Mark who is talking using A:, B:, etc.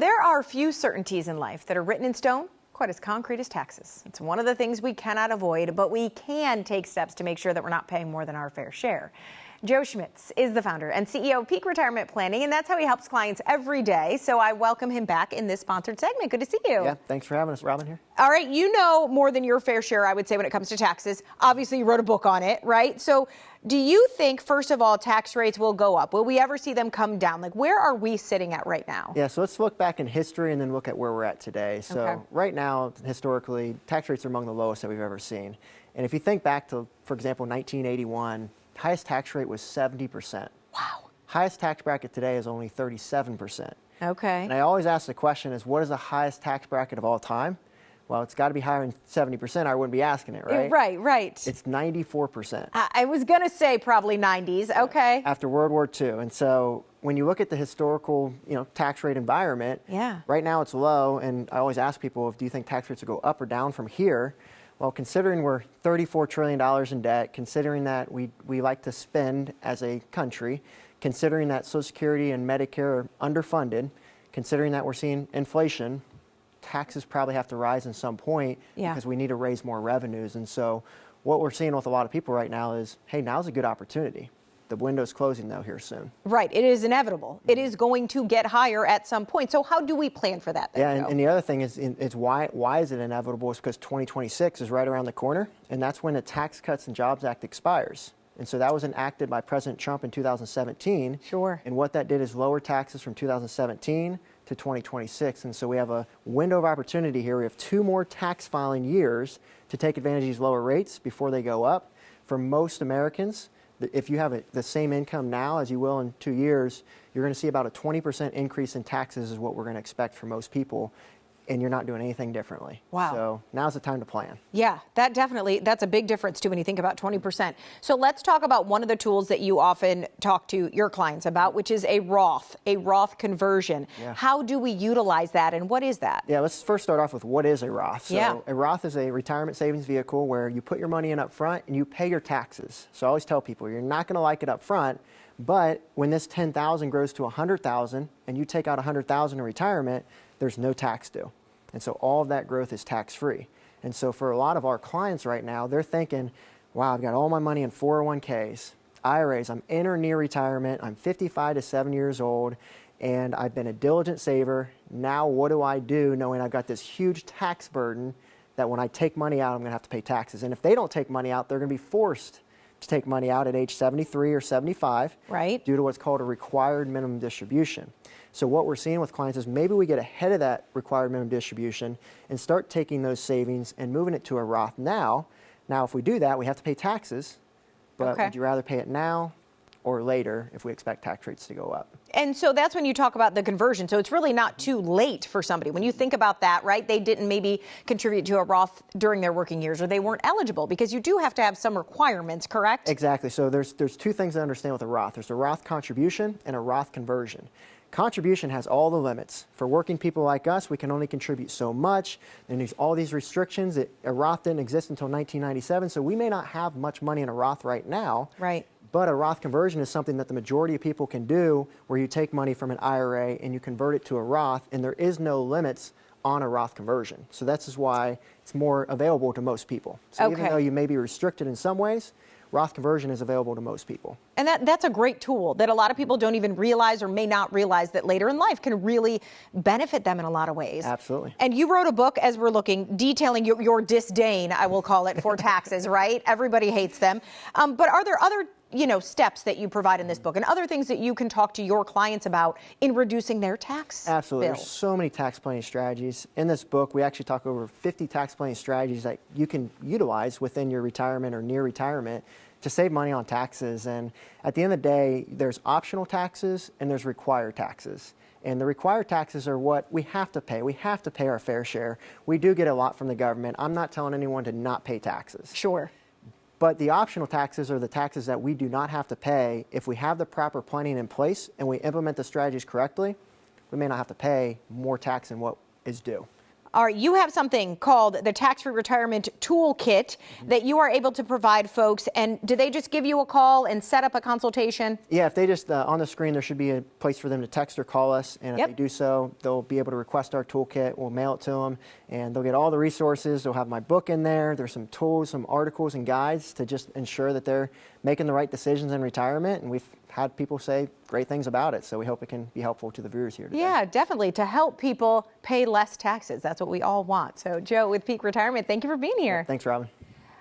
A: There are few certainties in life that are written in stone quite as concrete as taxes. It's one of the things we cannot avoid, but we can take steps to make sure that we're not paying more than our fair share. Joe Schmitz is the founder and CEO of Peak Retirement Planning, and that's how he helps clients every day. So I welcome him back in this sponsored segment. Good to see you.
B: Yeah, thanks for having us, Robyn, here.
A: All right, you know more than your fair share, I would say, when it comes to taxes. Obviously, you wrote a book on it, right? So do you think, first of all, tax rates will go up? Will we ever see them come down? Like, where are we sitting at right now?
B: Yeah, so let's look back in history and then look at where we're at today. So right now, historically, tax rates are among the lowest that we've ever seen. And if you think back to, for example, 1981, highest tax rate was 70%.
A: Wow.
B: Highest tax bracket today is only 37%.
A: Okay.
B: And I always ask the question is, what is the highest tax bracket of all time? Well, it's got to be higher than 70%. I wouldn't be asking it, right?
A: Right.
B: It's 94%.
A: I was going to say probably 90s. Okay.
B: After World War II. And so when you look at the historical, tax rate environment, right now it's low. And I always ask people, do you think tax rates will go up or down from here? Well, considering we're $34 trillion in debt, considering that we like to spend as a country, considering that Social Security and Medicare are underfunded, considering that we're seeing inflation, taxes probably have to rise in some point because we need to raise more revenues. And so what we're seeing with a lot of people right now is, hey, now's a good opportunity. The window's closing, though, here soon.
A: Right. It is inevitable. It is going to get higher at some point. So how do we plan for that?
B: And the other thing is why is it inevitable? Is because 2026 is right around the corner, and that's when the Tax Cuts and Jobs Act expires. And so that was enacted by President Trump in 2017.
A: Sure.
B: And what that did is lower taxes from 2017 to 2026. And so we have a window of opportunity here. We have 2 more tax filing years to take advantage of these lower rates before they go up. For most Americans, if you have the same income now as you will in 2 years, you're going to see about a 20% increase in taxes is what we're going to expect for most people, and you're not doing anything differently.
A: Wow.
B: So now's the time to plan.
A: Yeah, that's a big difference too when you think about 20%. So let's talk about one of the tools that you often talk to your clients about, which is a Roth conversion.
B: Yeah.
A: How do we utilize that, and what is that?
B: Yeah, let's first start off with what is a Roth. So a Roth is a retirement savings vehicle where you put your money in up front and you pay your taxes. So I always tell people, you're not going to like it up front, but when this $10,000 grows to $100,000 and you take out $100,000 in retirement, there's no tax due. And so all of that growth is tax-free. And so for a lot of our clients right now, they're thinking, wow, I've got all my money in 401ks, IRAs, I'm in or near retirement, I'm 55 to 7 years old, and I've been a diligent saver. Now what do I do knowing I've got this huge tax burden that when I take money out, I'm going to have to pay taxes? And if they don't take money out, they're going to be forced to take money out at age 73 or 75 due to what's called a required minimum distribution. So what we're seeing with clients is maybe we get ahead of that required minimum distribution and start taking those savings and moving it to a Roth now. Now, if we do that, we have to pay taxes, but would you rather pay it now or later if we expect tax rates to go up?
A: And so that's when you talk about the conversion. So it's really not too late for somebody. When you think about that, right, they didn't maybe contribute to a Roth during their working years, or they weren't eligible, because you do have to have some requirements, correct?
B: Exactly. So there's 2 things to understand with a Roth. There's a Roth contribution and a Roth conversion. Contribution has all the limits. For working people like us, we can only contribute so much. And there's all these restrictions. A Roth didn't exist until 1997, so we may not have much money in a Roth right now.
A: Right.
B: But a Roth conversion is something that the majority of people can do, where you take money from an IRA and you convert it to a Roth, and there is no limits on a Roth conversion. So that's just why it's more available to most people. So even though you may be restricted in some ways, Roth conversion is available to most people.
A: And that's a great tool that a lot of people don't even realize, or may not realize, that later in life can really benefit them in a lot of ways.
B: Absolutely.
A: And you wrote a book, as we're looking, detailing your disdain, I will call it, for taxes, right? Everybody hates them. But are there other steps that you provide in this book and other things that you can talk to your clients about in reducing their tax
B: Absolutely.
A: bill?
B: There's so many tax planning strategies. In this book, we actually talk over 50 tax planning strategies that you can utilize within your retirement or near retirement to save money on taxes. And at the end of the day, there's optional taxes and there's required taxes. And the required taxes are what we have to pay. We have to pay our fair share. We do get a lot from the government. I'm not telling anyone to not pay taxes.
A: Sure.
B: But the optional taxes are the taxes that we do not have to pay. If we have the proper planning in place and we implement the strategies correctly, we may not have to pay more tax than what is due.
A: All right, you have something called the Tax-Free Retirement Toolkit that you are able to provide folks. And do they just give you a call and set up a consultation?
B: Yeah, if they just, on the screen, there should be a place for them to text or call us. And if they do so, they'll be able to request our toolkit. We'll mail it to them, and they'll get all the resources. They'll have my book in there. There's some tools, some articles and guides to just ensure that they're making the right decisions in retirement. And we've had people say great things about it, so we hope it can be helpful to the viewers here today.
A: Yeah, definitely, to help people pay less taxes. That's what we all want. So, Joe with Peak Retirement, thank you for being here.
B: Thanks, Robyn.